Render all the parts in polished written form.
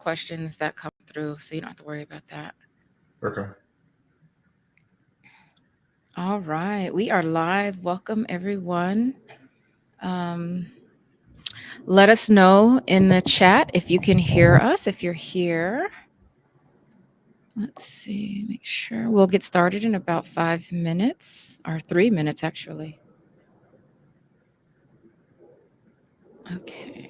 questions that come through, so you don't have to worry about that. Okay. All right, we are live. Welcome, everyone. Um, let us know in the chat if you can hear us, if you're here. Let's see, make sure. We'll get started in about 5 minutes, or 3 minutes, actually. Okay.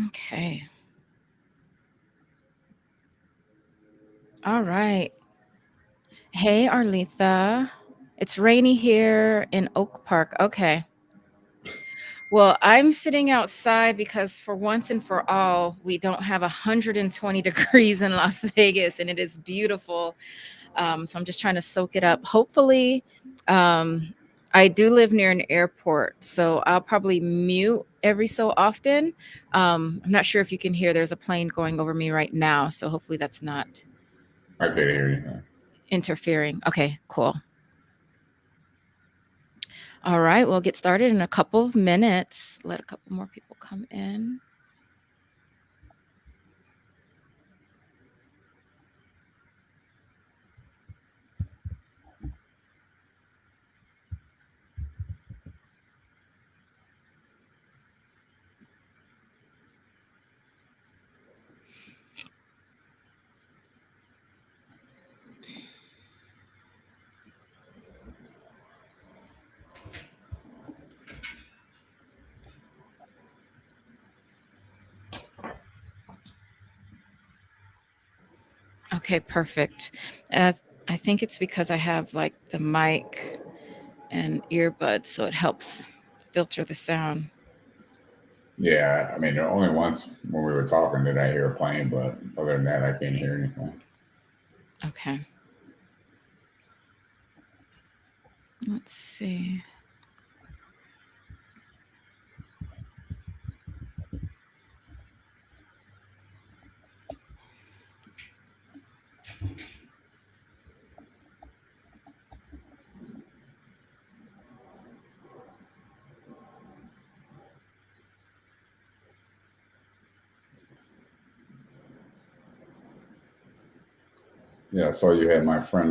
Okay. All right. Hey, Arletha. It's rainy here in Oak Park. Okay. Well, I'm sitting outside because for once and for all, we don't have 120 degrees in Las Vegas, and it is beautiful. So I'm just trying to soak it up. Hopefully, I do live near an airport, so I'll probably mute every so often. I'm not sure if you can hear, there's a plane going over me right now, so hopefully that's not I couldn't hear you. interfering. Okay, cool. All right, we'll get started in a couple of minutes. Let a couple more people come in. Okay, perfect. I think it's because I have like the mic and earbuds, so it helps filter the sound. Yeah, I mean, only once when we were talking did I hear a plane, but other than that, I can't hear anything. Okay. Let's see. Yeah, I saw you had my friend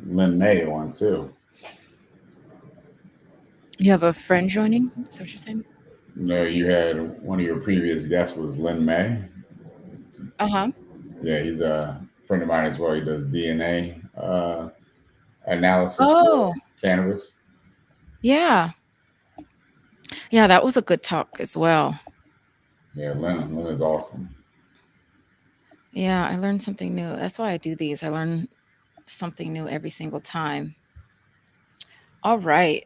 Lynn May on too. You have a friend joining? Is that what you're saying? You know, you had one of your previous guests was Lynn May. Uh-huh. Yeah, he's a friend of mine as well. He does DNA analysis for Oh, cannabis. yeah. Yeah, that was a good talk as well. Yeah, Lynn is awesome. Yeah, I learned something new. That's why I do these. I learn something new every single time. All right.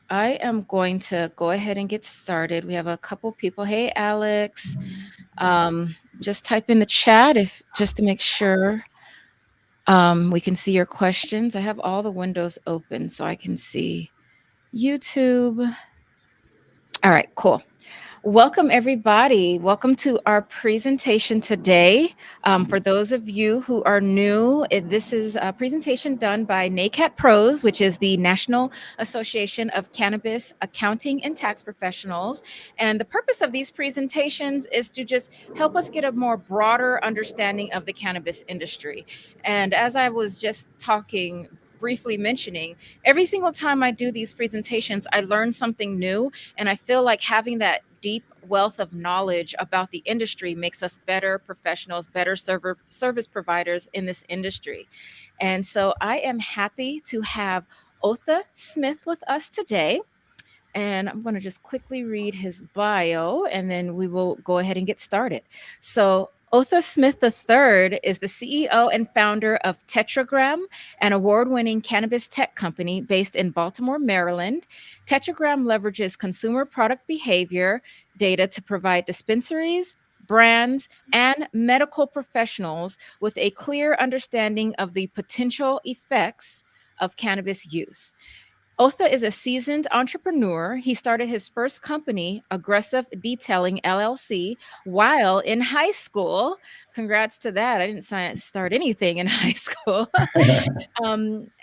I am going to go ahead and get started. We have a couple people. Hey, Alex. Just type in the chat if just to make sure we can see your questions. I have all the windows open so I can see YouTube. All right, cool. Welcome, everybody. Welcome to our presentation today. For those of you who are new, this is a presentation done by NACAT Pros, which is the National Association of Cannabis Accounting and Tax Professionals. And the purpose of these presentations is to just help us get a more broader understanding of the cannabis industry. And as I was just talking, briefly mentioning, every single time I do these presentations, I learn something new. And I feel like having that deep wealth of knowledge about the industry makes us better professionals, better service providers in this industry. And so I am happy to have Otha Smith with us today. And I'm going to just quickly read his bio and then we will go ahead and get started. So, Otha Smith III is the CEO and founder of Tetragram, an award winning cannabis tech company based in Baltimore, Maryland. Tetragram leverages consumer product behavior data to provide dispensaries, brands, and medical professionals with a clear understanding of the potential effects of cannabis use. Otha is a seasoned entrepreneur. He started his first company, Aggressive Detailing LLC, while in high school. Congrats to that. I didn't start anything in high school.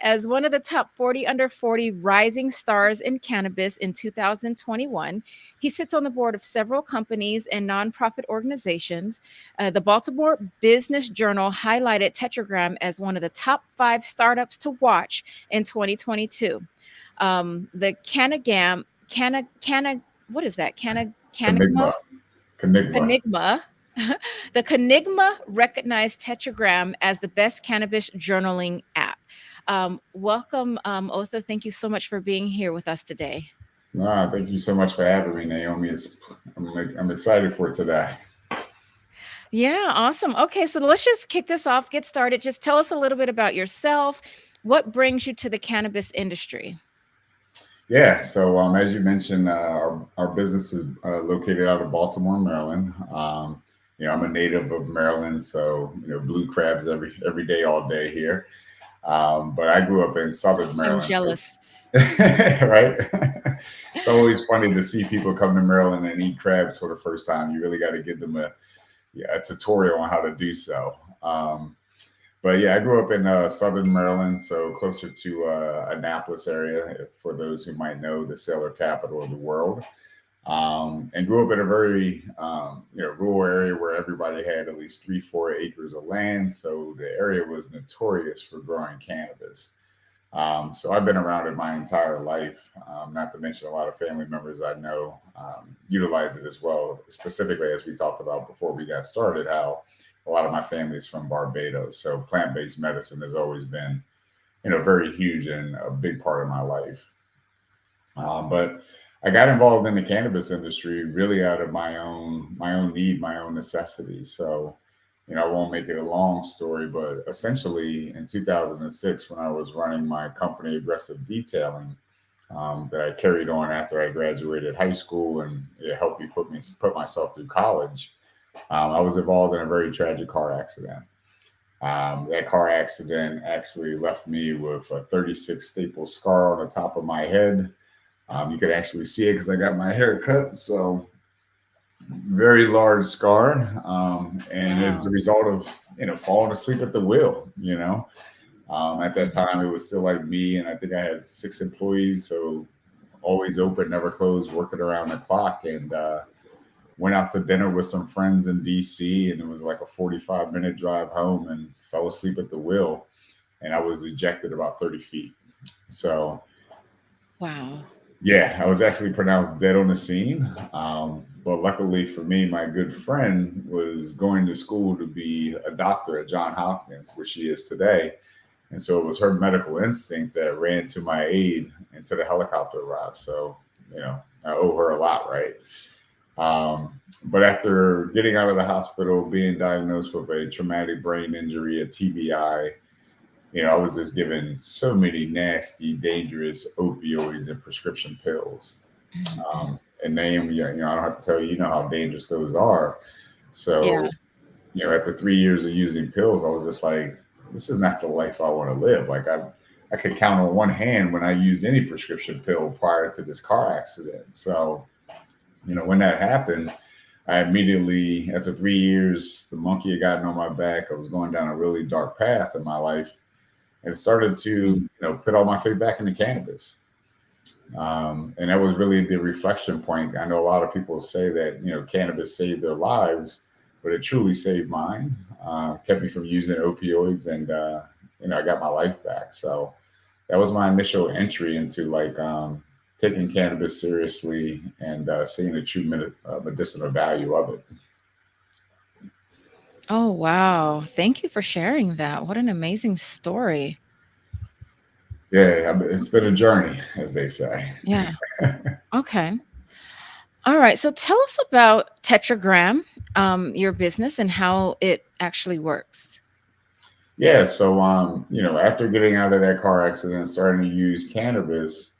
As one of the top 40 under 40 rising stars in cannabis in 2021. He sits on the board of several companies and nonprofit organizations. The Baltimore Business Journal highlighted Tetragram as one of the top 5 startups to watch in 2022. The what is that? Enigma. Enigma. Canigma. The Canigma recognized Tetragram as the best cannabis journaling app. Welcome, Otha. Thank you so much for being here with us today. Nah, thank you so much for having me, Naomi. I'm excited for today. Yeah, awesome. Okay, so let's just kick this off, get started. Just tell us a little bit about yourself. What brings you to the cannabis industry? Yeah, so as you mentioned, our business is located out of Baltimore, Maryland. I'm a native of Maryland, so blue crabs every day, all day here. But I grew up in Southern I'm Maryland, so jealous. right. It's always funny to see people come to Maryland and eat crabs for the first time. You really got to give them a tutorial on how to do so. But yeah, I grew up in Southern Maryland, so closer to Annapolis area, for those who might know, the sailor capital of the world. And grew up in a very rural area where everybody had at least 3-4 acres of land, so the area was notorious for growing cannabis. So I've been around it my entire life. Not to mention a lot of family members I know utilize it as well. Specifically, as we talked about before we got started, how a lot of my family is from Barbados, so plant-based medicine has always been, very huge and a big part of my life. But I got involved in the cannabis industry really out of my own need, my own necessities. So, I won't make it a long story, but essentially in 2006, when I was running my company, Aggressive Detailing, that I carried on after I graduated high school, and it helped me put myself through college. I was involved in a very tragic car accident. That car accident actually left me with a 36 staple scar on the top of my head. You could actually see it because I got my hair cut. So very large scar, and as a Wow. result of falling asleep at the wheel. At that Mhm. time, it was still like me, and I think I had 6 employees, so always open, never closed, working around the clock, and went out to dinner with some friends in DC, and it was like a 45-minute drive home, and fell asleep at the wheel, and I was ejected about 30 feet. So Wow. yeah, I was actually pronounced dead on the scene. But luckily for me, my good friend was going to school to be a doctor at John Hopkins, where she is today. And so it was her medical instinct that ran to my aid until the helicopter arrived. So, I owe her a lot, right? But after getting out of the hospital, being diagnosed with a traumatic brain injury, a TBI, I was just given so many nasty, dangerous opioids and prescription pills. Mhm. And name, I don't have to tell you, you know how dangerous those are. Yeah. So, after 3 years of using pills, I was just like, this is not the life I want to live. Like I could count on one hand when I used any prescription pill prior to this car accident. So, when that happened, I immediately, after 3 years, the monkey had gotten on my back. I was going down a really dark path in my life, and started to, Mm. put all my faith back into cannabis. And that was really the reflection point. I know a lot of people say that cannabis saved their lives, but it truly saved mine. Kept me from using opioids, and I got my life back. So that was my initial entry into like taking cannabis seriously, and seeing the true medicinal value of it. Oh, wow. Thank you for sharing that. What an amazing story. Yeah, it's been a journey, as they say. Yeah. Okay. All right. So tell us about Tetragram, your business, and how it actually works. Yeah, so after getting out of that car accident, starting to use cannabis,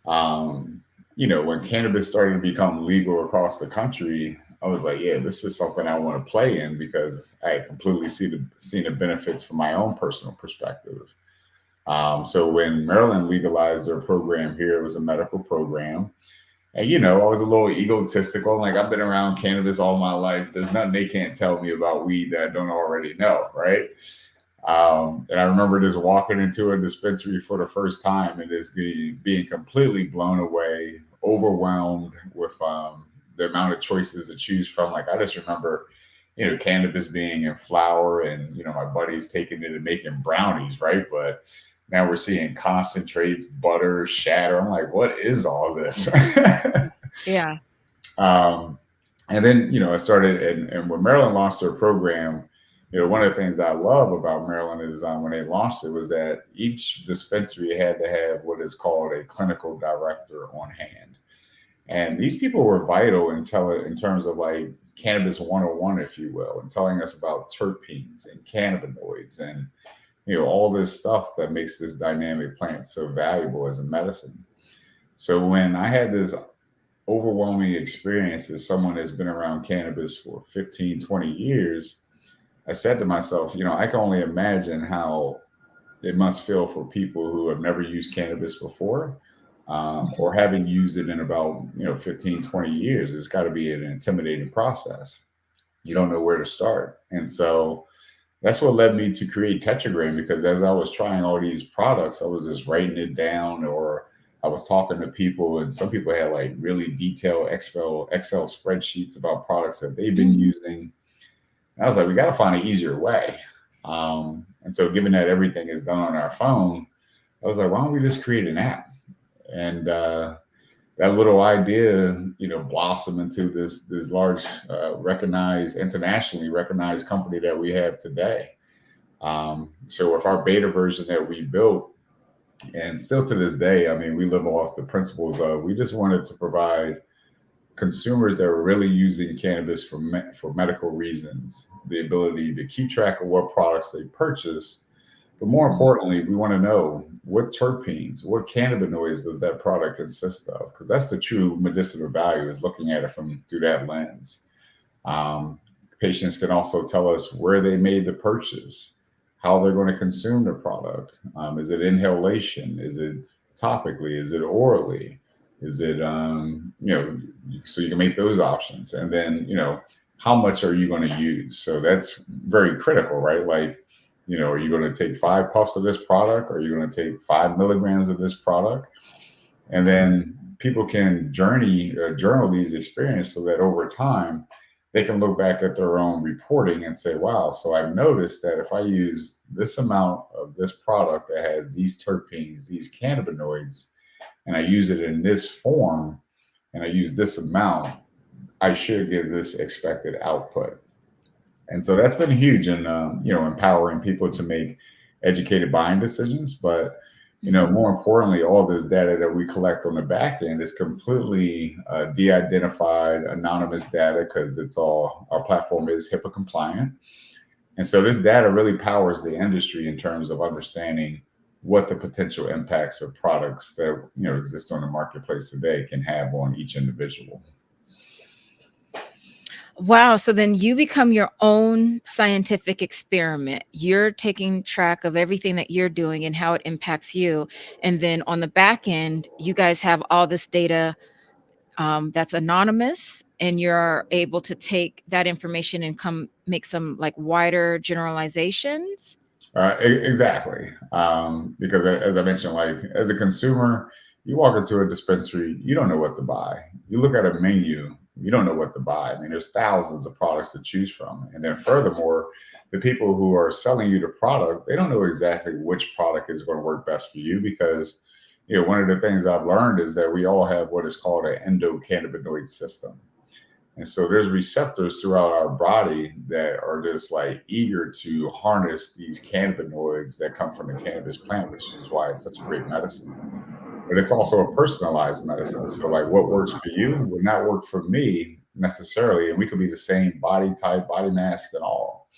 um, when cannabis started to become legal across the country, I was like, yeah, this is something I want to play in, because I completely seen the benefits from my own personal perspective. So when Maryland legalized their program here, it was a medical program. And, I was a little egotistical. I'm like, I've been around cannabis all my life. There's nothing they can't tell me about weed that I don't already know, right? And I remember just walking into a dispensary for the first time and just being completely blown away, overwhelmed with the amount of choices to choose from. Like, I just remember, cannabis being in flower and, my buddies taking it and making brownies, right? But now we're seeing concentrates, butter, shatter. I'm like, what is all this? Yeah. um, and then, I started, and when Maryland launched their program, one of the things I love about Maryland is when they launched it was that each dispensary had to have what is called a clinical director on hand. And these people were vital in terms of like cannabis 101, if you will, and telling us about terpenes and cannabinoids and, all this stuff that makes this dynamic plant so valuable as a medicine. So when I had this overwhelming experience as someone that's been around cannabis for 15, 20 years, I said to myself, I can only imagine how it must feel for people who have never used cannabis before, or Mhm. having used it in about, 15, 20 years. It's got to be an intimidating process. You don't know where to start. And so that's what led me to create Tetragram, because as I was trying all these products, I was just writing it down, or I was talking to people, and some people had like really detailed Excel spreadsheets about products that they've been Mhm. using. And I was like, we got to find an easier way. And so, given that everything is done on our phone, I was like, why don't we just create an app? And that little idea, blossomed into this large, recognized, internationally recognized company that we have today. So with our beta version that we built, and still to this day, I mean, we live off the principles of we just wanted to provide consumers that were really using cannabis for medical reasons the ability to keep track of what products they purchase. But more Mhm. importantly, we want to know what terpenes, what cannabinoids does that product consist of? Because that's the true medicinal value, is looking at it from through that lens. Um, Patients can also tell us where they made the purchase, how they're going to consume the product. Is it inhalation? Is it topically? Is it orally? Is it, so you can make those options. And then, how much are you going to use? So that's very critical, right? Like, are you going to take 5 puffs of this product? Or are you going to take 5 milligrams of this product? And then people can journal these experiences so that over time they can look back at their own reporting and say, wow, so I've noticed that if I use this amount of this product that has these terpenes, these cannabinoids, and I use it in this form, and I use this amount, I should get this expected output. And so that's been huge in, empowering people to make educated buying decisions. But Mhm. more importantly, all this data that we collect on the back end is completely de-identified, anonymous data, because it's all, our platform is HIPAA compliant. And so this data really powers the industry in terms of understanding what the potential impacts of products that exist on the marketplace today can have on each individual. Wow. So then you become your own scientific experiment. You're taking track of everything that you're doing and how it impacts you. And then on the back end, you guys have all this data that's anonymous, and you're able to take that information and come make some like wider generalizations. Exactly. Because as I mentioned, like as a consumer, you walk into a dispensary, you don't know what to buy. You look at a menu, you don't know what to buy. I mean, there's thousands of products to choose from. And then furthermore, the people who are selling you the product, they don't know exactly which product is going to work best for you, because, one of the things I've learned is that we all have what is called an endocannabinoid system. And so there's receptors throughout our body that are just like eager to harness these cannabinoids that come from the cannabis plant, which is why it's such a great medicine. But it's also a personalized medicine. So like what works for you would not work for me necessarily. And we could be the same body type, body mass and all.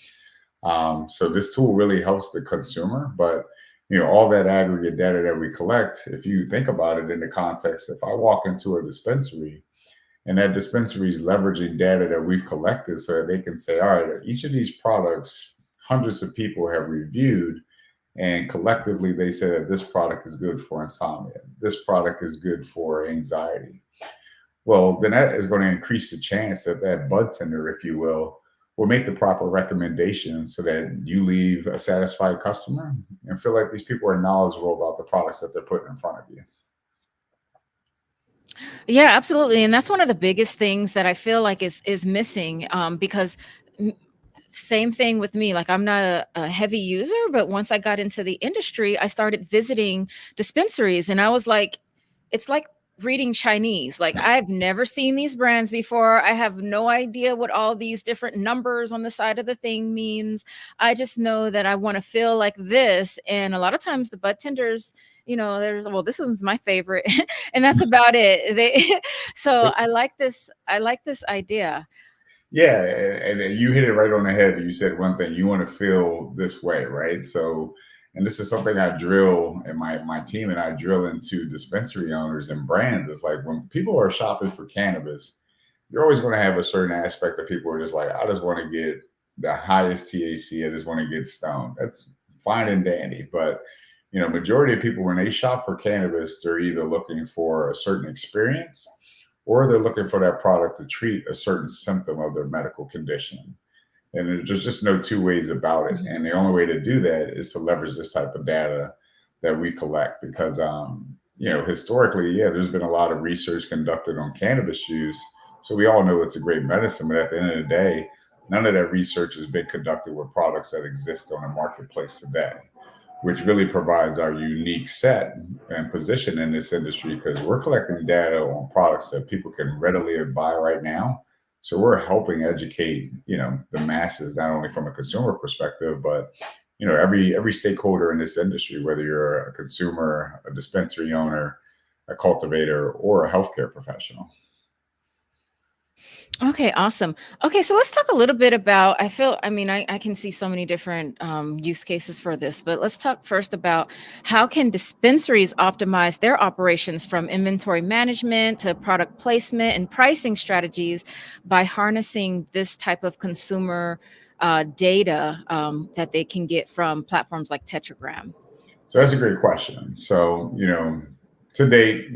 So this tool really helps the consumer, but all that aggregate data that we collect, if you think about it in the context, if I walk into a dispensary and that dispensary is leveraging data that we've collected so that they can say, all right, each of these products, hundreds of people have reviewed, And collectively, they say that this product is good for insomnia. This product is good for anxiety. Well, then that is going to increase the chance that that bud tender, if you will make the proper recommendations so that you leave a satisfied customer and feel like these people are knowledgeable about the products that they're putting in front of you. Yeah, absolutely. And that's one of the biggest things that I feel like is missing, because same thing with me. Like, I'm not a heavy user, but once I got into the industry, I started visiting dispensaries, and I was like, it's like reading Chinese. Like, I've never seen these brands before. I have no idea what all these different numbers on the side of the thing means. I just know that I want to feel like this. And a lot of times the bud tenders, there's, well, this one's my favorite, and that's about it. So I like this idea. Yeah, and you hit it right on the head. You said one thing, you want to feel this way, right? So, and this is something I drill, and my team and I drill into dispensary owners and brands. It's like when people are shopping for cannabis, you're always going to have a certain aspect of people who are just like, I just want to get the highest THC. I just want to get stoned. That's fine and dandy. But, majority of people, when they shop for cannabis, they're either looking for a certain experience or they're looking for that product to treat a certain symptom of their medical condition. And there's just no two ways about it. And the only way to do that is to leverage this type of data that we collect because, historically, yeah, there's been a lot of research conducted on cannabis use. So we all know it's a great medicine, but at the end of the day, none of that research has been conducted with products that exist on the marketplace today, which really provides our unique set and position in this industry because we're collecting data on products that people can readily buy right now. So we're helping educate, the masses not only from a consumer perspective, but every stakeholder in this industry, whether you're a consumer, a dispensary owner, a cultivator, or a healthcare professional. Okay, awesome. Okay, so let's talk a little bit about. I can see so many different use cases for this, but let's talk first about how can dispensaries optimize their operations from inventory management to product placement and pricing strategies by harnessing this type of consumer data that they can get from platforms like Tetragram. So that's a great question. So, to date,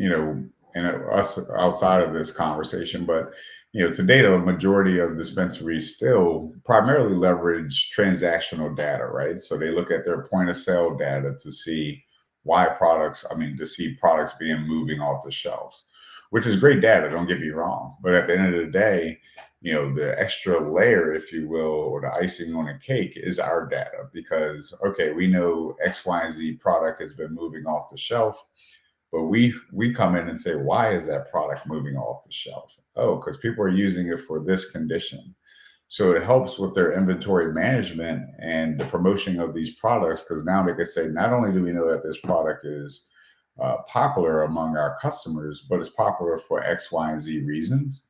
and us outside of this conversation, but to date, a majority of dispensaries still primarily leverage transactional data, right? So they look at their point of sale data to see to see products being moving off the shelves, which is great data, don't get me wrong. But at the end of the day, the extra layer, if you will, or the icing on a cake is our data because, okay, we know X, Y, and Z product has been moving off the shelf, but we come in and say, why is that product moving off the shelf? Oh, because people are using it for this condition. So it helps with their inventory management and the promotion of these products because now they can say, not only do we know that this product is popular among our customers, but it's popular for X, Y, and Z reasons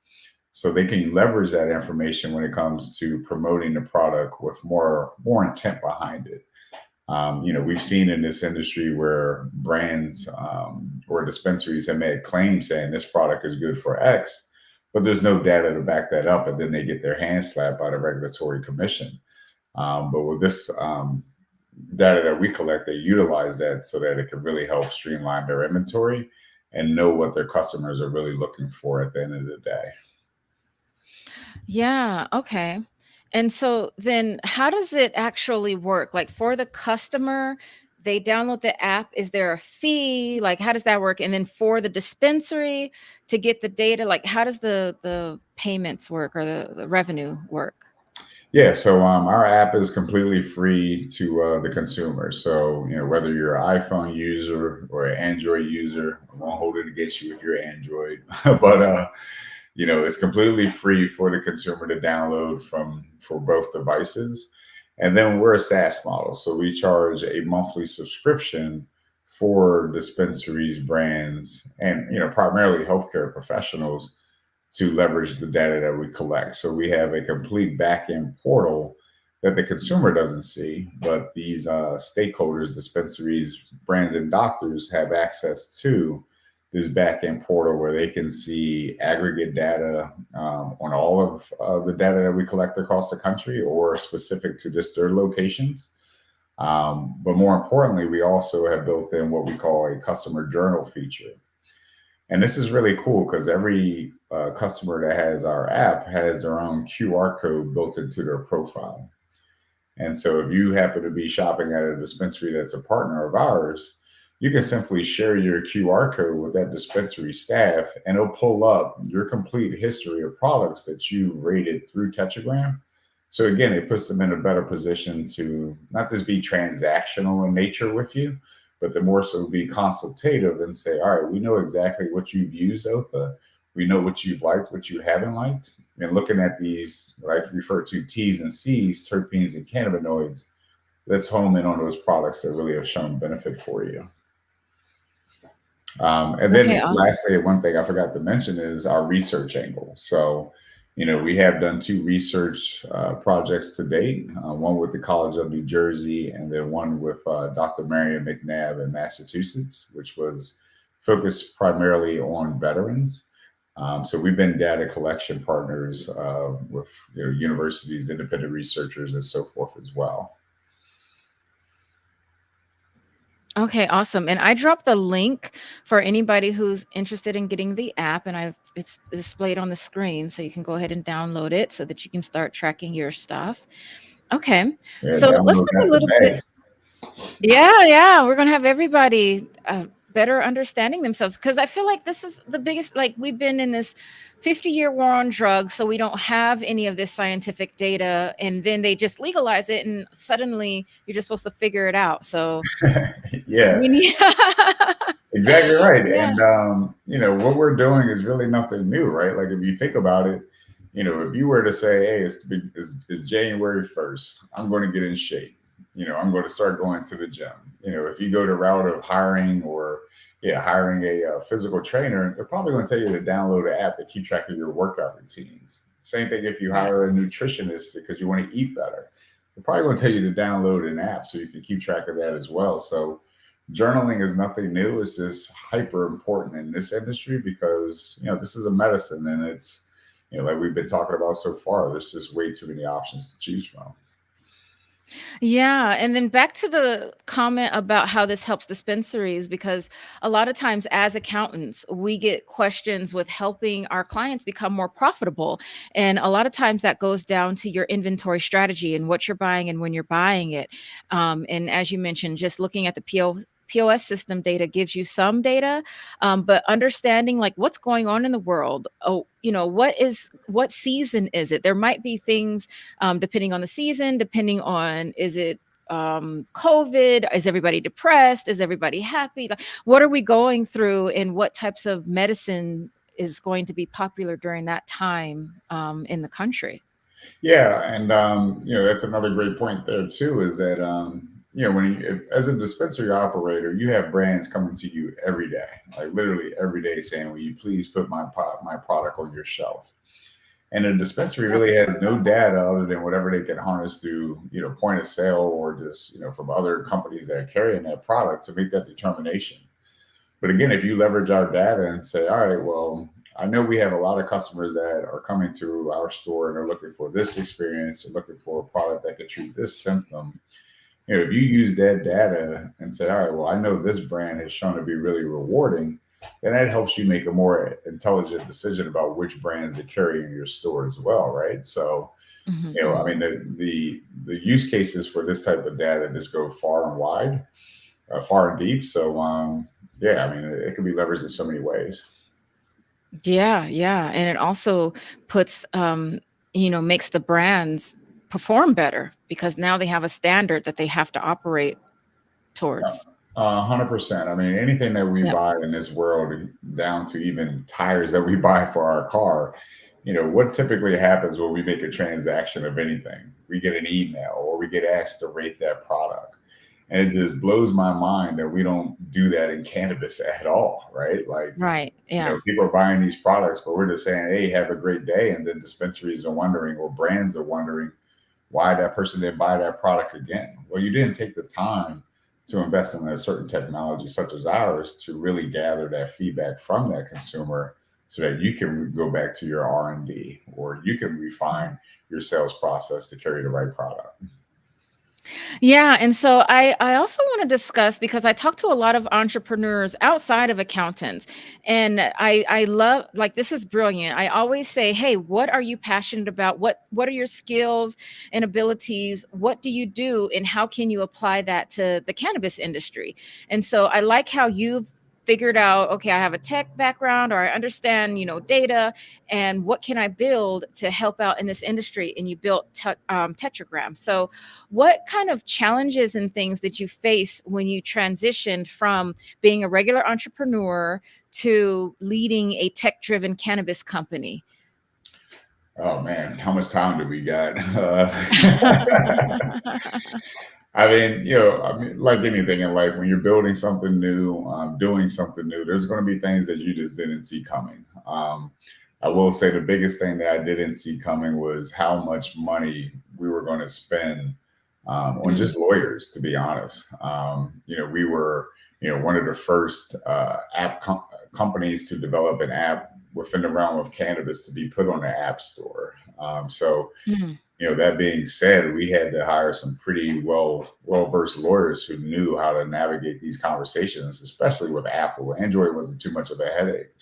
so they can leverage that information when it comes to promoting the product with more intent behind it. We've seen in this industry where brands or dispensaries have made claims saying this product is good for X, but there's no data to back that up, and then they get their hands slapped by the regulatory commission. But with this data that we collect, they utilize that so that it can really help streamline their inventory and know what their customers are really looking for at the end of the day. Yeah, okay. And so then how does it actually work? Like, for the customer, they download the app. Is there a fee? Like, how does that work? And then for the dispensary to get the data, like, how does the payments work or the revenue work? Yeah, so our app is completely free to the consumer. So whether you're an iPhone user or an Android user, I won't hold it against you if you're Android, but it's completely free for the consumer to download from for both devices. And then we're a SaaS model, so we charge a monthly subscription for dispensaries, brands, and primarily healthcare professionals to leverage the data that we collect. So we have a complete back-end portal that the consumer doesn't see, but these stakeholders, dispensaries, brands, and doctors have access to this back-end portal where they can see aggregate data on all of the data that we collect across the country or specific to just their locations. But more importantly, we also have built in what we call a customer journal feature. And this is really cool because every customer that has our app has their own QR code built into their profile. And so if you happen to be shopping at a dispensary that's a partner of ours, you can simply share your QR code with that dispensary staff and it'll pull up your complete history of products that you rated through Tetragram. So again, it puts them in a better position to not just be transactional in nature with you, but to more so be consultative and say, all right, we know exactly what you've used, Otha. We know what you've liked, what you haven't liked, and looking at these, what I refer to T's and C's, terpenes and cannabinoids, let's home in on those products that really have shown benefit for you. And Okay, then awesome. lastly, one thing I forgot to mention is our research angle. So, we have done two research projects to date, one with the College of New Jersey and then one with Dr. Marion McNabb in Massachusetts, which was focused primarily on veterans. So we've been data collection partners with universities, independent researchers, and so forth as well. Okay, awesome. And I dropped the link for anybody who's interested in getting the app, and it's displayed on the screen, so you can go ahead and download it so that you can start tracking your stuff. Okay, Yeah, so let's download talk a that little bit. today. Yeah, we're gonna have everybody better understanding themselves because I feel like this is the biggest. Like we've been in this 50-year war on drugs, so we don't have any of this scientific data, and then they just legalize it, and suddenly you're just supposed to figure it out. So Yeah, we need. exactly right. Yeah. And what we're doing is really nothing new, right? Like if you think about it, if you were to say, "Hey, it's January 1st, I'm going to get in shape. I'm going to start going to the gym." If you go the route of hiring or hiring a physical trainer, they're probably going to tell you to download an app to keep track of your workout routines. Same thing if you Right. hire a nutritionist because you want to eat better. They're probably going to tell you to download an app so you can keep track of that as well. So journaling is nothing new. It's just hyper important in this industry because this is a medicine and it's like we've been talking about so far. There's just way too many options to choose from. Yeah, and then back to the comment about how this helps dispensaries, because a lot of times as accountants, we get questions with helping our clients become more profitable. And a lot of times that goes down to your inventory strategy and what you're buying and when you're buying it. And as you mentioned, just looking at the POS system data gives you some data, but understanding like what's going on in the world. Oh, what season is it? There might be things depending on the season, depending on is it COVID? Is everybody depressed? Is everybody happy? Like, what are we going through, and what types of medicine is going to be popular during that time in the country? Yeah, and that's another great point there too. Is that as a dispensary operator, you have brands coming to you every day, like literally every day, saying, "Will you please put my product on your shelf?" And a dispensary Yep. really has no data other than whatever they can harness through, point of sale or just, from other companies that are carrying that product to make that determination. But again, if you leverage our data and say, all right, well, I know we have a lot of customers that are coming to our store and they're looking for this experience or looking for a product that could treat this symptom. If you use that data and say, all right, well, I know this brand has shown to be really rewarding, then that helps you make a more intelligent decision about which brands to carry in your store as well, right? So, Hmm, I hmm. mean, the use cases for this type of data just go far and wide, far and deep. So, yeah, I mean, it can be leveraged in so many ways. Yeah, and it also puts makes the brands perform better because now they have a standard that they have to operate towards. 100%. I mean, anything that we Yep. buy in this world, down to even tires that we buy for our car, what typically happens when we make a transaction of anything? We get an email or we get asked to rate that product. And it just blows my mind that we don't do that in cannabis at all, right? Like, Right. Yeah. people are buying these products, but we're just saying, hey, have a great day. And then dispensaries are wondering or brands are wondering why that person didn't buy that product again. Well, you didn't take the time to invest in a certain technology such as ours to really gather that feedback from that consumer so that you can go back to your R&D or you can refine your sales process to carry the right product. Yeah, and so I also want to discuss, because I talk to a lot of entrepreneurs outside of accountants, and I love, like, this is brilliant. I always say, "Hey, what are you passionate about? What are your skills and abilities? What do you do, and how can you apply that to the cannabis industry?" And so I like how you've figured out, okay, I have a tech background, or I understand, data, and what can I build to help out in this industry? And you built Tetragram. So what kind of challenges and things did you face when you transitioned from being a regular entrepreneur to leading a tech driven cannabis company? Oh man, how much time do we got? I mean, I mean, like anything in life, when you're building something new, doing something new, there's going to be things that you just didn't see coming. I will say the biggest thing that I didn't see coming was how much money we were going to spend on Mm, just lawyers, to be honest. We were, one of the first companies to develop an app within the realm of cannabis to be put on the app store. So mm, that being said, we had to hire some pretty well versed lawyers who knew how to navigate these conversations, especially with Apple. Android wasn't too much of a headache.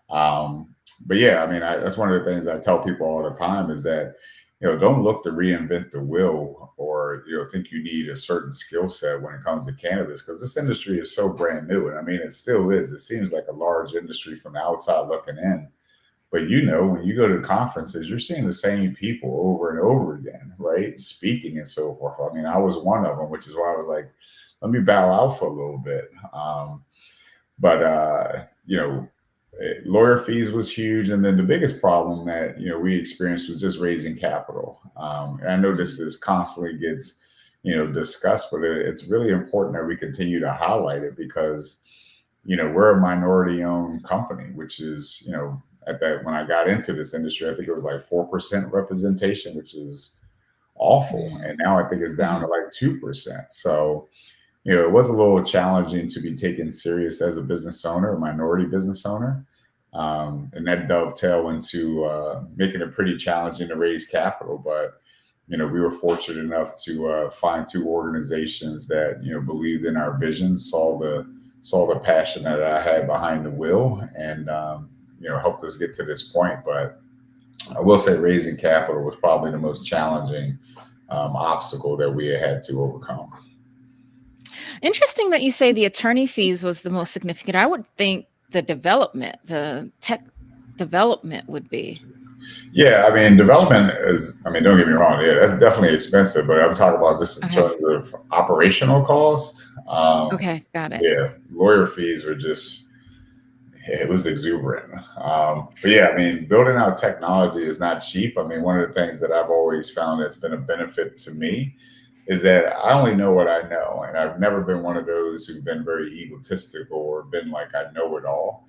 Um, but yeah, I mean, that's one of the things I tell people all the time is that don't look to reinvent the wheel or think you need a certain skill set when it comes to cannabis because this industry is so brand new, and I mean it still is. It seems like a large industry from the outside looking in, but when you go to conferences, you're seeing the same people over and over again, right? Speaking and so forth. I mean, I was one of them, which is why I was like, let me bow out for a little bit. But lawyer fees was huge, and then the biggest problem that we experienced was just raising capital. And I know this mm, is constantly gets discussed, but it's really important that we continue to highlight it because we're a minority owned company, which is at that when I got into this industry, I think it was like 4% representation, which is awful, mm, and now I think it's down to mhm, like 2%. So it was a little challenging to be taken serious as a business owner, a minority business owner. And that dovetail into making it pretty challenging to raise capital. But, we were fortunate enough to find two organizations that, believed in our vision, saw the passion that I had behind the wheel and, helped us get to this point. But I will say raising capital was probably the most challenging obstacle that we had to overcome. Interesting that you say the attorney fees was the most significant. I would think the tech development would be. Yeah, I mean, development is, I mean, don't get me wrong, yeah, that's definitely expensive, but I'm talking about just in Okay. terms of operational cost. Okay, got it. Yeah, lawyer fees were just, it was exuberant. But yeah, I mean, building out technology is not cheap. I mean, one of the things that I've always found that's been a benefit to me is that I only know what I know. And I've never been one of those who've been very egotistical or been like, I know it all.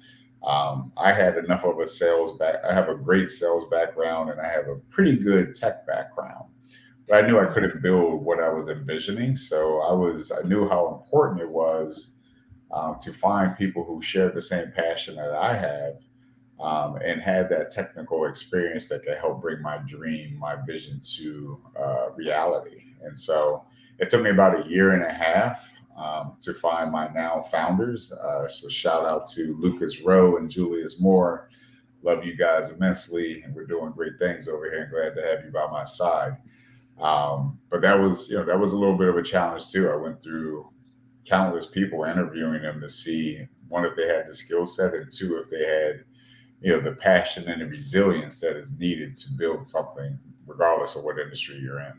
I had enough of a sales back. I have a great sales background and I have a pretty good tech background. But I knew I Mhm, couldn't build what I was envisioning. So I knew how important it was to find people who shared the same passion that I have and had that technical experience that could help bring my dream, my vision to reality. And so it took me about a year and a half to find my now founders. So shout out to Lucas Rowe and Julius Moore. Love you guys immensely, and we're doing great things over here. And glad to have you by my side. But that was a little bit of a challenge too. I went through countless people interviewing them to see one if they had the skill set and two if they had the passion and the resilience that is needed to build something regardless of what industry you're in.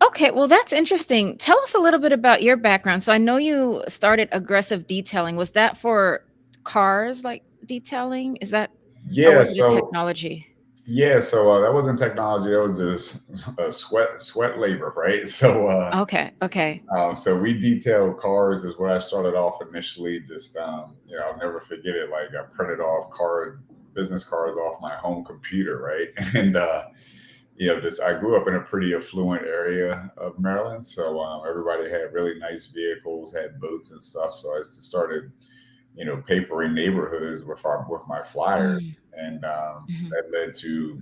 Okay, well, that's interesting. Tell us a little bit about your background. So I know you started aggressive detailing. Was that for cars, like detailing? Is that, or yeah was it a so technology? so that wasn't technology, that was just sweat labor, right? Okay, okay. So we detailed cars is where I started off initially. Just I'll never forget it. Like I printed off business cards off my home computer, right? And just I grew up in a pretty affluent area of Maryland, so everybody had really nice vehicles, had boats and stuff. So I just started, papering neighborhoods with my flyers, Mm, and mhm. that led to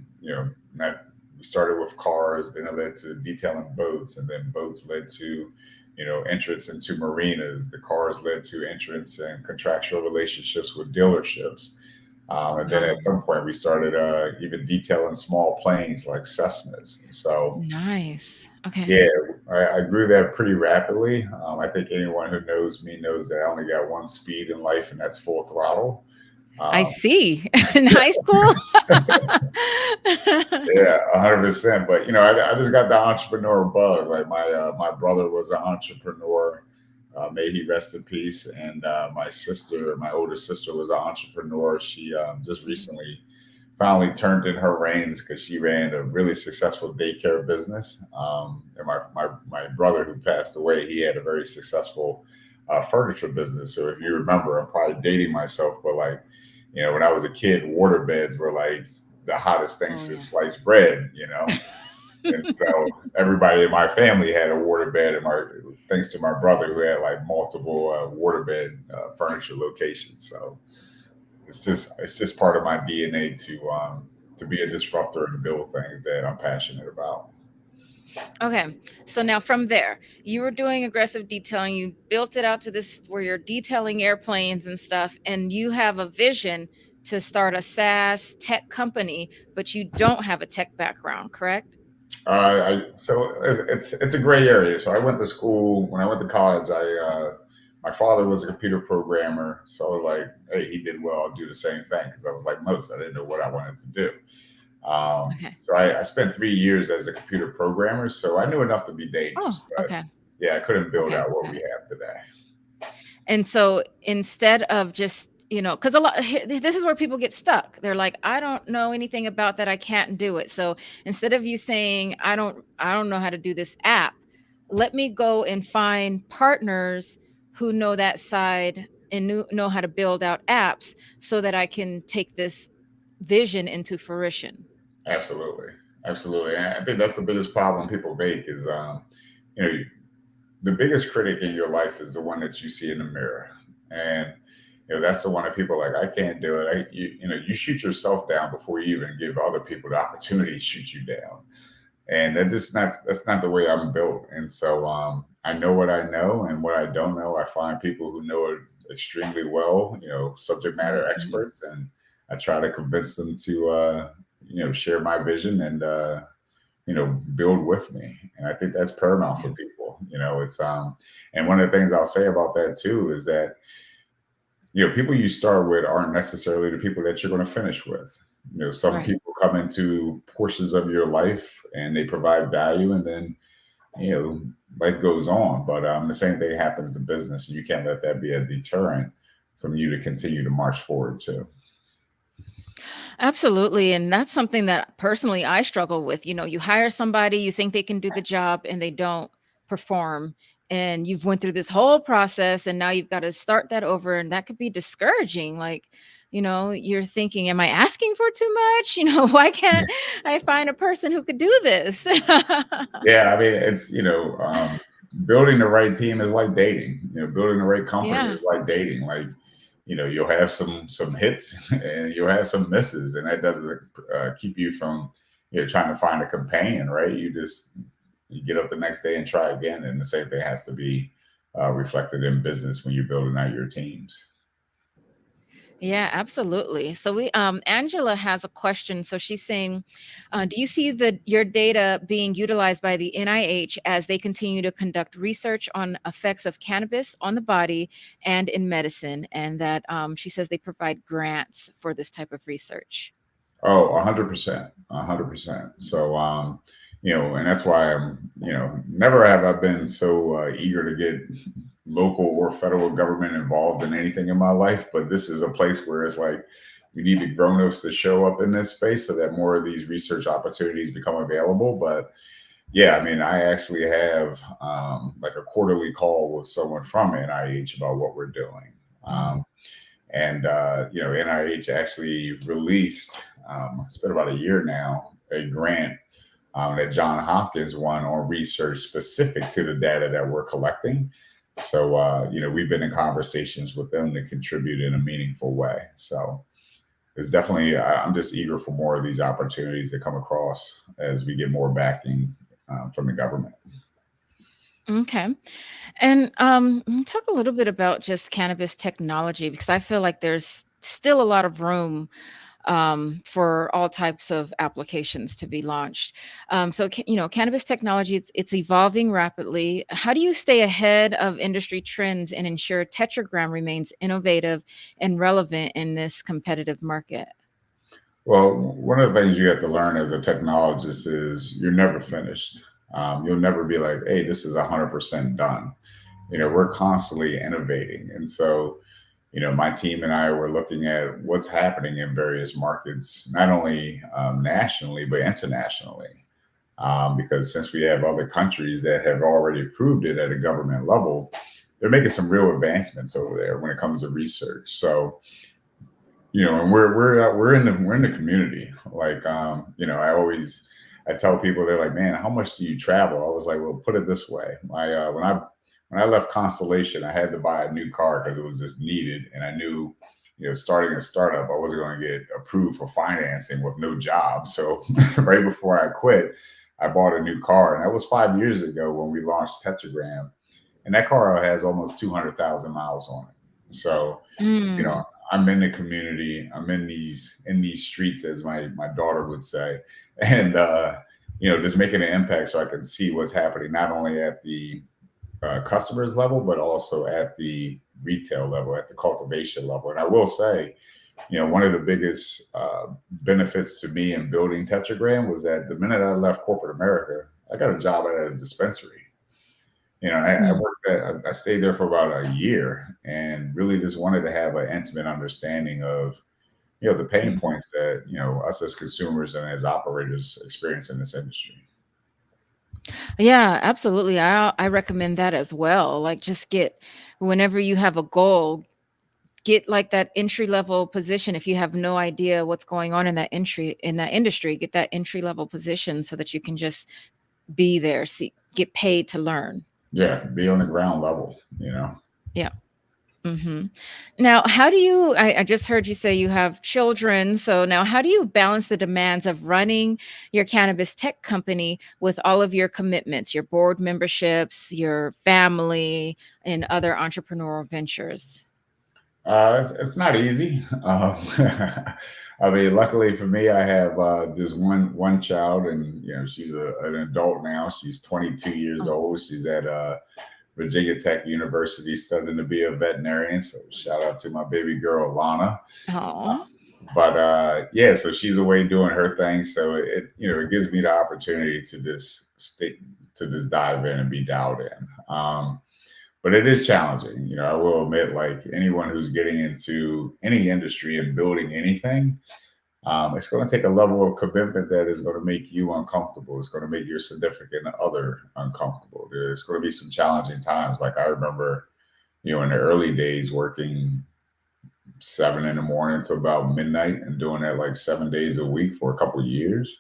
not we started with cars, then it led to detailing boats, and then boats led to, entrance into marinas. The cars led to entrance and contractual relationships with dealerships. And then at Wow. some point, we started even detailing small planes like Cessnas. So, Nice. Okay. yeah, I grew that pretty rapidly. I think anyone who knows me knows that I only got one speed in life, and that's full throttle. I Um, see. In high school? Yeah, 100%. But I just got the entrepreneur bug. Like my brother was an entrepreneur. May he rest in peace. And my older sister, was an entrepreneur. She just Mhm. recently finally turned in her reins because she ran a really successful daycare business. And my brother, who passed away, he had a very successful furniture business. So if you remember, I'm probably dating myself, but like, when I was a kid, water beds were like the hottest Oh, things yeah. since sliced bread. And so everybody in my family had a water bed, and thanks to my brother who had like multiple waterbed furniture locations. So it's just part of my DNA to be a disruptor and build things that I'm passionate about. Okay. So now from there, you were doing aggressive detailing. You built it out to this where you're detailing airplanes and stuff, and you have a vision to start a SaaS tech company, but you don't have a tech background, correct? So it's a gray area. So I went to school. When I went to college, my father was a computer programmer, so I was like, hey, he did well. I'll do the same thing because I was like most. I didn't know what I wanted to do. Okay. So I spent 3 years as a computer programmer, so I knew enough to be Oh, dangerous, but okay. yeah, I couldn't build Okay. out what Got we it. have today. And so instead of just, because a lot, this is where people get stuck. They're like, I don't know anything about that. I can't do it. So instead of you saying, I don't know how to do this app, let me go and find partners who know that side and know how to build out apps so that I can take this vision into fruition. Absolutely, absolutely. And I think that's the biggest problem people make is, you know, the biggest critic in your life is the one that you see in the mirror, and that's the one that people are like, I can't do it. You shoot yourself down before you even give other people the opportunity to shoot you down. And that's not the way I'm built. And so I know what I know, and what I don't know, I find people who know it extremely well, subject matter Mhm. experts, and I try to convince them to share my vision and build with me. And I think that's paramount for Yeah. people. It's and one of the things I'll say about that too is that people you start with aren't necessarily the people that you're going to finish with. Some Right. people come into portions of your life and they provide value, and then you know life goes on. But the same thing happens to business, and you can't let that be a deterrent from you to continue to march forward too. Absolutely. And that's something that personally I struggle with. You hire somebody, you think they can do the job and they don't perform. And you've went through this whole process and now you've got to start that over. And that could be discouraging. Like, you're thinking, am I asking for too much? Why can't I find a person who could do this? Yeah, I mean, it's building the right team is like dating. Building the right company Yeah. is like dating. Like, you'll have some hits and you'll have some misses, and that doesn't keep you from trying to find a companion, right? You get up the next day and try again, and the same thing has to be reflected in business when you're building out your teams. Yeah, absolutely. So Angela has a question. So she's saying, do you see your data being utilized by the NIH as they continue to conduct research on effects of cannabis on the body and in medicine? And that she says they provide grants for this type of research. Oh, 100%, 100%. So, and that's why never have I been so eager to get local or federal government involved in anything in my life. But this is a place where it's like we need the grown-ups to show up in this space so that more of these research opportunities become available. But yeah, I mean, I actually have like a quarterly call with someone from NIH about what we're doing. Mm. And NIH actually released, it's been about a year now, a grant that John Hopkins won on research specific to the data that we're collecting. So we've been in conversations with them to contribute in a meaningful way. So it's definitely, I'm just eager for more of these opportunities to come across as we get more backing from the government. Okay. And talk a little bit about just cannabis technology because I feel like there's still a lot of room for all types of applications to be launched. Cannabis technology it's evolving rapidly. How do you stay ahead of industry trends and ensure Tetragram remains innovative and relevant in this competitive market? Well, one of the things you have to learn as a technologist is you're never finished. You'll never be like, hey, this is 100% done. We're constantly innovating. And so, my team and I were looking at what's happening in various markets, not only nationally, but internationally. Because since we have other countries that have already approved it at a government level, they're making some real advancements over there when it comes to research. So, and we're in the community. Like, I tell people, they're like, man, how much do you travel? I was like, well, put it this way, when I left Constellation, I had to buy a new car because it was just needed, and I knew, starting a startup, I wasn't going to get approved for financing with no job. So right before I quit, I bought a new car, and that was 5 years ago when we launched Tetragram, and that car has almost 200,000 miles on it. So, you know, Mm, I'm in the community. I'm in these streets, as my daughter would say, and just making an impact so I can see what's happening not only at the customers level, but also at the retail level, at the cultivation level. And I will say, one of the biggest benefits to me in building Tetragram was that the minute I left corporate America, I got a job at a dispensary. I mm, worked I stayed there for about a year and really just wanted to have an intimate understanding of, the pain mm. points that, us as consumers and as operators experience in this industry. Yeah, absolutely. I recommend that as well. Like just get whenever you have a goal, get like that entry level position if you have no idea what's going on in that industry, get that entry level position so that you can just be there, see get paid to learn. Yeah, be on the ground level. Yeah. Now, how do you I just heard you say you have children. So now how do you balance the demands of running your cannabis tech company with all of your commitments, your board memberships, your family, and other entrepreneurial ventures? It's not easy. I mean, luckily for me, I have just one child, and she's an adult now. She's 22 years Oh, old. She's at Virginia Tech University studying to be a veterinarian. So shout out to my baby girl Lana. oh, But yeah, so she's away doing her thing. So it gives me the opportunity to just dive in and be dialed in. But it is challenging. I will admit, like anyone who's getting into any industry and building anything, it's going to take a level of commitment that is going to make you uncomfortable. It's going to make your significant other uncomfortable. There's going to be some challenging times. Like I remember, in the early days working 7 in the morning to about midnight and doing that like 7 days a week for a couple of years.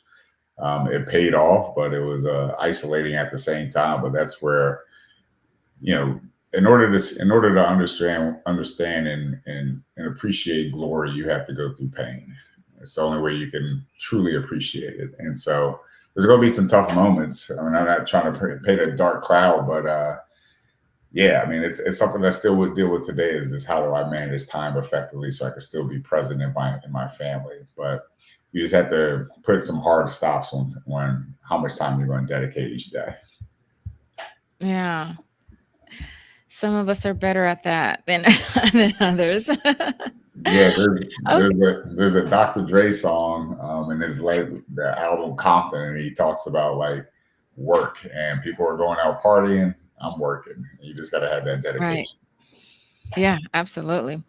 It paid off, but it was isolating at the same time. But that's where, you know, in order to understand and appreciate glory, you have to go through pain. It's the only way you can truly appreciate it. And so there's going to be some tough moments. I mean, I'm not trying to paint a dark cloud, but yeah, I mean, it's something I still would deal with today. Is how do I manage time effectively so I can still be present in my family? But you just have to put some hard stops on how much time you're going to dedicate each day. yeah. Some of us are better at that than than others. Yeah, there's Okay. there's a there's a Dr. Dre song in his late the album Compton, and he talks about like work and people are going out partying. I'm working. You just got to have that Right. dedication. Yeah, absolutely.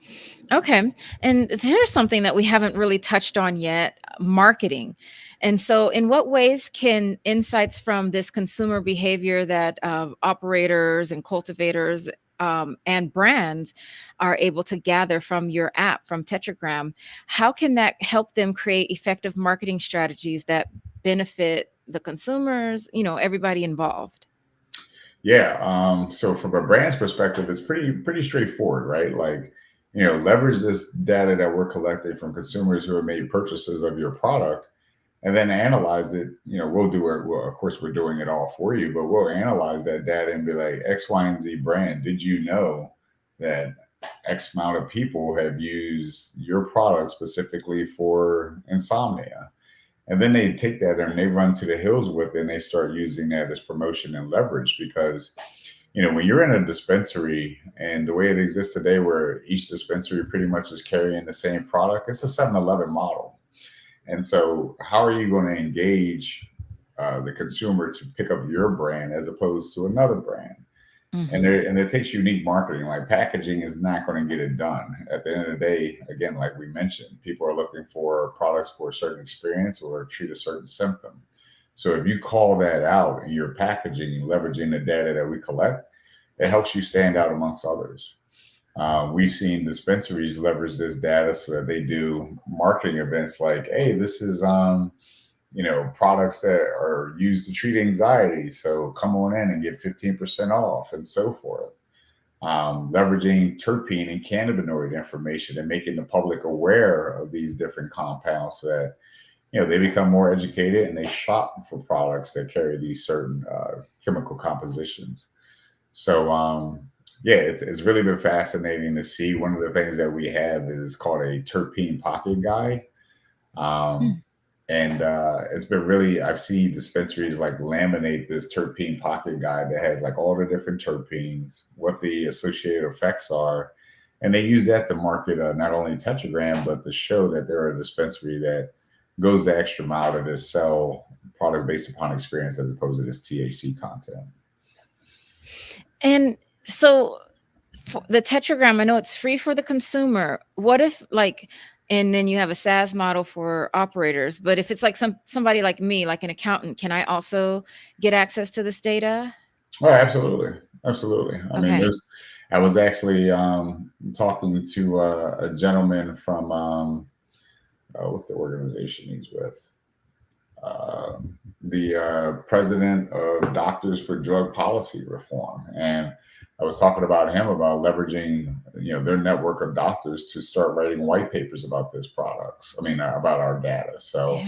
Okay. And here's something that we haven't really touched on yet, marketing. And so, in what ways can insights from this consumer behavior that operators and cultivators and brands are able to gather from your app, from Tetragram, how can that help them create effective marketing strategies that benefit the consumers, everybody involved? Yeah. So from a brand's perspective, it's pretty straightforward, right? Like, leverage this data that we're collecting from consumers who have made purchases of your product, and then analyze it. We'll do it. Well, of course, we're doing it all for you, but we'll analyze that data and be like, X, Y, and Z brand, did you know that X amount of people have used your product specifically for insomnia? And then they take that and they run to the hills with it, and they start using that as promotion and leverage. Because when you're in a dispensary, and the way it exists today, where each dispensary pretty much is carrying the same product, it's a 7-Eleven model. And so, how are you going to engage the consumer to pick up your brand as opposed to another brand? Hmm. And it takes unique marketing. Like, packaging is not going to get it done. At the end of the day, again, like we mentioned, people are looking for products for a certain experience or treat a certain symptom. So if you call that out in your packaging, leveraging the data that we collect, it helps you stand out amongst others. We've seen dispensaries leverage this data so that they do marketing events like, "Hey, this is products that are used to treat anxiety, so come on in and get 15% off," and so forth. Leveraging terpene and cannabinoid information and making the public aware of these different compounds so that they become more educated and they shop for products that carry these certain chemical compositions. So yeah, it's really been fascinating to see. One of the things that we have is called a terpene pocket guide. Um, and it's been really, I've seen dispensaries like laminate this terpene pocket guide that has like all the different terpenes, what the associated effects are. And they use that to market not only Tetragram, but to show that they're a dispensary that goes the extra mile to just sell products based upon experience as opposed to this THC content. And so for the tetragram, I know it's free for the consumer. What if like, and then you have a SaaS model for operators, but if it's like somebody like me, like an accountant, can I also get access to this data? Oh, absolutely, absolutely. I mean, Okay. I was actually talking to a gentleman from what's the organization he's with? Um the president of Doctors for Drug Policy Reform, and I was talking about him about leveraging their network of doctors to start writing white papers about this products. I mean, about our data. So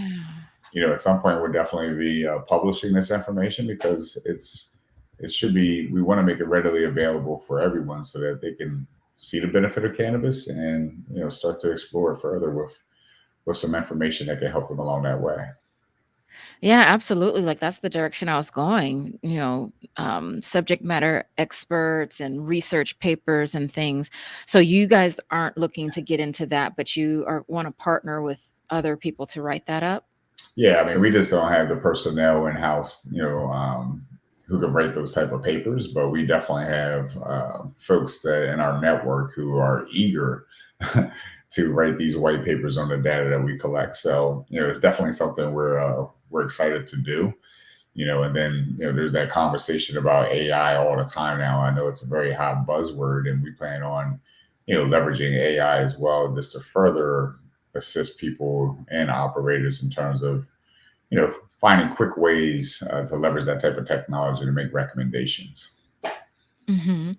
Yeah. at some point we'll definitely be publishing this information because it should be. We want to make it readily available for everyone so that they can see the benefit of cannabis and start to explore it further with some information that can help them along that way. Yeah, absolutely. Like that's the direction I was going, subject matter experts and research papers and things. So you guys aren't looking to get into that, but you are want to partner with other people to write that up? Yeah, I mean, we just don't have the personnel in house, who can write those type of papers. But we definitely have folks that in our network who are eager to write these white papers on the data that we collect. So it's definitely something we're excited to do. And then there's that conversation about AI all the time now. I know it's a very hot buzzword, and we plan on leveraging AI as well, just to further assist people and operators in terms of finding quick ways to leverage that type of technology to make recommendations. Hmm.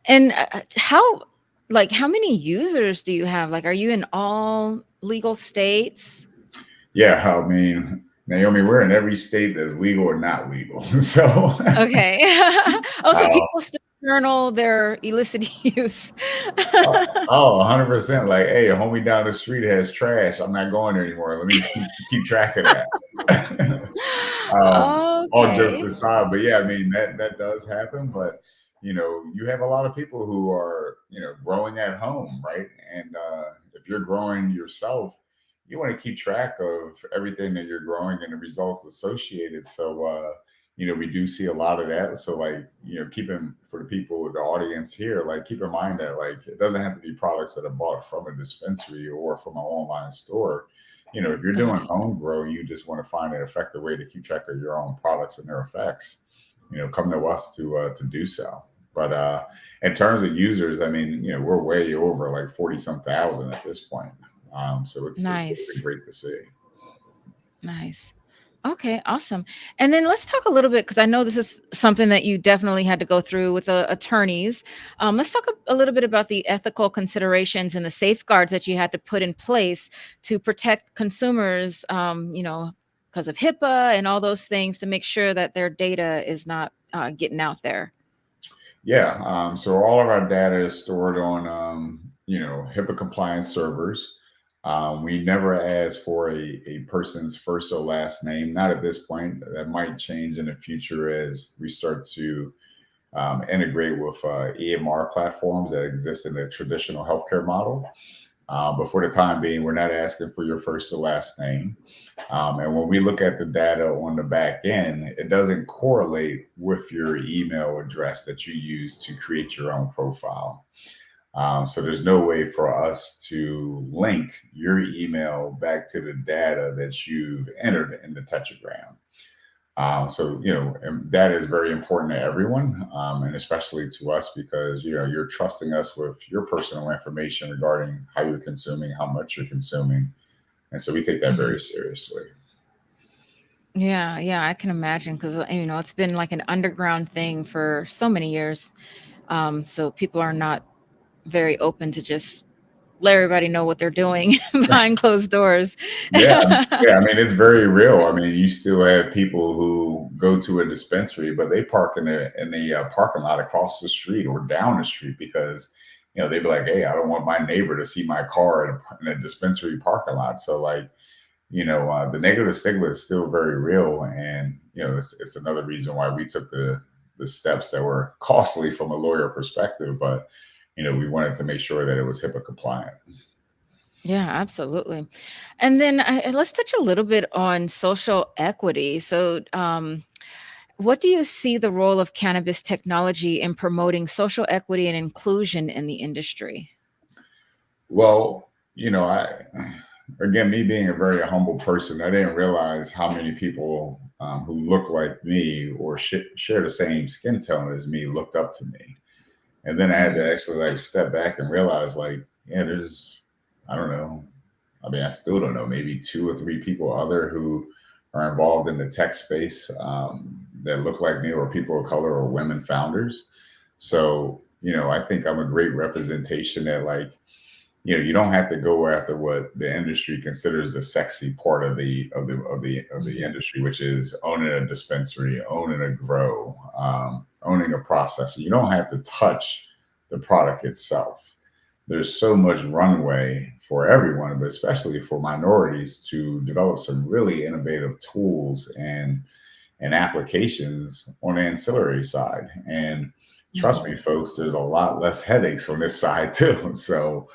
And how many users do you have? Like, are you in all legal states? Yeah, I mean, Naomi, we're in every state that's legal or not legal. So, Okay. Oh, so uh, people still journal their illicit use. oh, 100%. Like, hey, a homie down the street has trash. I'm not going there anymore. Let me keep track of that. All jokes Okay. aside, but yeah, I mean that does happen. But you have a lot of people who are growing at home, right? And if you're growing yourself, you want to keep track of everything that you're growing and the results associated. So we do see a lot of that. So like keeping for the people, the audience here, like keep in mind that like it doesn't have to be products that are bought from a dispensary or from an online store. If you're Got doing it. home grow, you just want to find an effective way to keep track of your own products and their effects. Come to us to do so. But in terms of users, I mean, we're way over like 40 some thousand at this point. So it's really been Nice. great to see. Nice. Okay, awesome. And then let's talk a little bit because I know this is something that you definitely had to go through with attorneys. Let's talk a little bit about the ethical considerations and the safeguards that you had to put in place to protect consumers, because of HIPAA and all those things to make sure that their data is not getting out there. Yeah. So all of our data is stored on, HIPAA compliant servers. We never ask for a person's first or last name. Not at this point. That might change in the future as we start to integrate with EMR platforms that exist in the traditional healthcare model. But for the time being, we're not asking for your first or last name. And when we look at the data on the back end, it doesn't correlate with your email address that you use to create your own profile. So there's no way for us to link your email back to the data that you've entered in the Tetragram. And that is very important to everyone, and especially to us because you're trusting us with your personal information regarding how you're consuming, how much you're consuming, and so we take that Mhm. very seriously. Yeah, yeah, I can imagine because it's been like an underground thing for so many years. So people are not very open to just let everybody know what they're doing behind closed doors. Yeah, yeah. I mean, it's very real. I mean, you still have people who go to a dispensary, but they park in the parking lot across the street or down the street because they'd be like, "Hey, I don't want my neighbor to see my car in a dispensary parking lot." So, like, the negative stigma is still very real, and it's another reason why we took the steps that were costly from a lawyer perspective, but we wanted to make sure that it was HIPAA compliant. Yeah, absolutely. And then let's touch a little bit on social equity. So, what do you see the role of cannabis technology in promoting social equity and inclusion in the industry? Well, I again, me being a very humble person, I didn't realize how many people who look like me or share the same skin tone as me looked up to me. And then I had to Hmm. actually like step back and realize, like, yeah, there's, I don't know. I mean, I still don't know, maybe two or three people other who are involved in the tech space that look like me, or people of color, or women founders. So, I think I'm a great representation that, like, you don't have to go after what the industry considers the sexy part of the Hmm. industry, which is owning a dispensary, owning a grow, owning a processor. You don't have to touch the product itself. There's so much runway for everyone, but especially for minorities to develop some really innovative tools and applications on the ancillary side. And trust me, Hmm. folks, there's a lot less headaches on this side too. So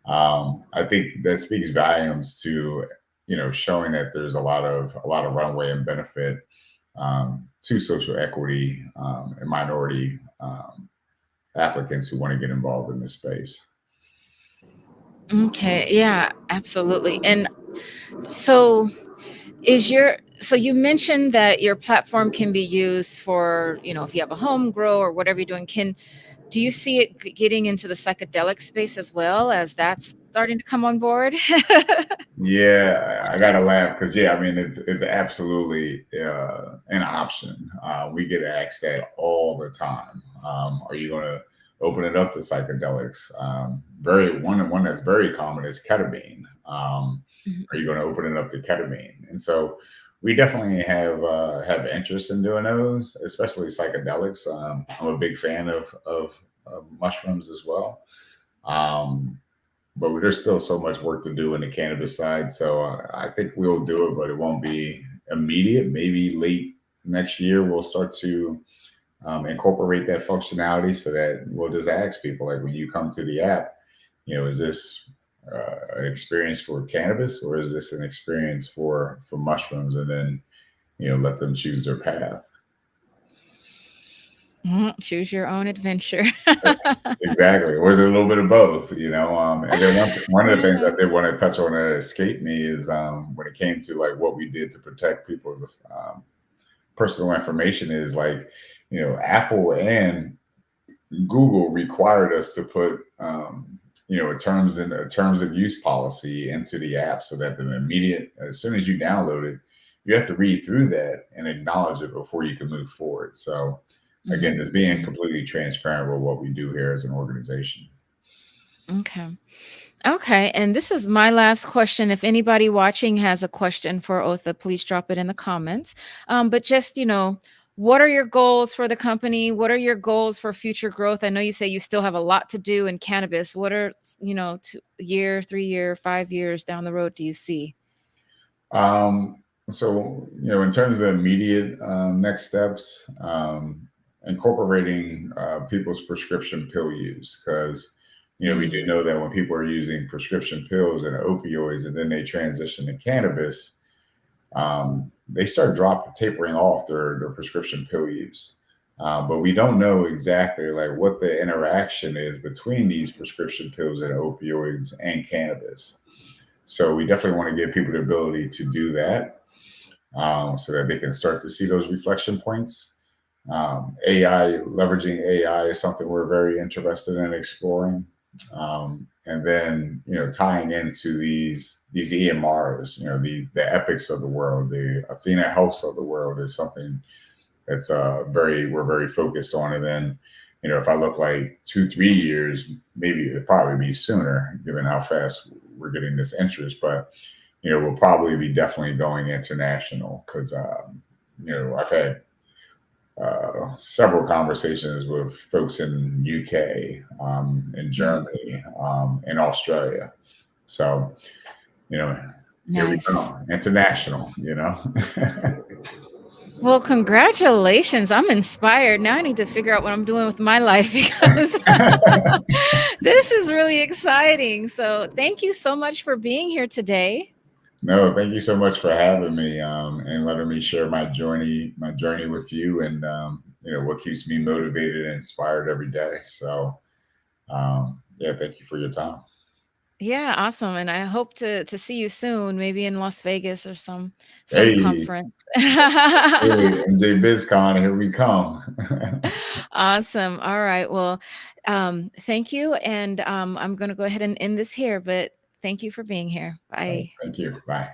I think that speaks volumes to showing that there's a lot of runway and benefit to social equity and minority applicants who want to get involved in this space. Okay, yeah, absolutely. And so, so you mentioned that your platform can be used for, if you have a home grow or whatever you're doing, do you see it getting into the psychedelic space as well as that's starting to come on board? Yeah, I gotta laugh because, yeah, I mean, it's absolutely an option. We get asked that all the time. Are you going to open it up to psychedelics? Very one that's very common is ketamine. Are you going to open it up to ketamine? And so we definitely have interest in doing those, especially psychedelics. I'm a big fan of mushrooms as well. Um, but there's still so much work to do in the cannabis side. So I think we'll do it, but it won't be immediate. Maybe late next year, we'll start to incorporate that functionality so that we'll just ask people, like, when you come to the app, is this an experience for cannabis, or is this an experience for mushrooms? And then, let them choose their path. Mhm, choose your own adventure. Exactly. Or is it a little bit of both? And then one of the things Yeah. I did want to touch on that escaped me is when it came to like what we did to protect people's personal information is like, Apple and Google required us to put a terms of use policy into the app so that the immediate as soon as you download it, you have to read through that and acknowledge it before you can move forward. So again, Mhm. just being Mhm. completely transparent with what we do here as an organization. Okay. Okay, and this is my last question. If anybody watching has a question for Otha, please drop it in the comments. But just, what are your goals for the company? What are your goals for future growth? I know you say you still have a lot to do in cannabis. What are, 2 year, 3 year, 5 years down the road do you see? Um, so, in terms of immediate next steps, incorporating people's prescription pill use, because we do Mm, know that when people are using prescription pills and opioids, and then they transition to cannabis, they start tapering off their prescription pill use. But we don't know exactly like what the interaction is between these prescription pills and opioids and cannabis. So we definitely want to give people the ability to do that, so that they can start to see those reflection points. Leveraging AI is something we're very interested in exploring. And then, tying into these EMRs, the Epics of the world, the Athena Healths of the world is something that's we're very focused on. And then, if I look like 2 3 years, maybe it'd probably be sooner, given how fast we're getting this interest. But we'll probably be definitely going international, because I've had several conversations with folks in UK, in mm, Germany, in Australia. So, you know, here we nice. go, international. Well, congratulations. I'm inspired. Now I need to figure out what I'm doing with my life because this is really exciting. So, thank you so much for being here today. No, thank you so much for having me, and letting me share my journey with you, and what keeps me motivated and inspired every day. So, yeah, thank you for your time. Yeah, awesome. And I hope to see you soon, maybe in Las Vegas or some Hey, conference. hey, MJ BizCon, here we come. Awesome. All right. Well, thank you. And I'm going to go ahead and end this here, but thank you for being here. Bye. Thank you. Bye.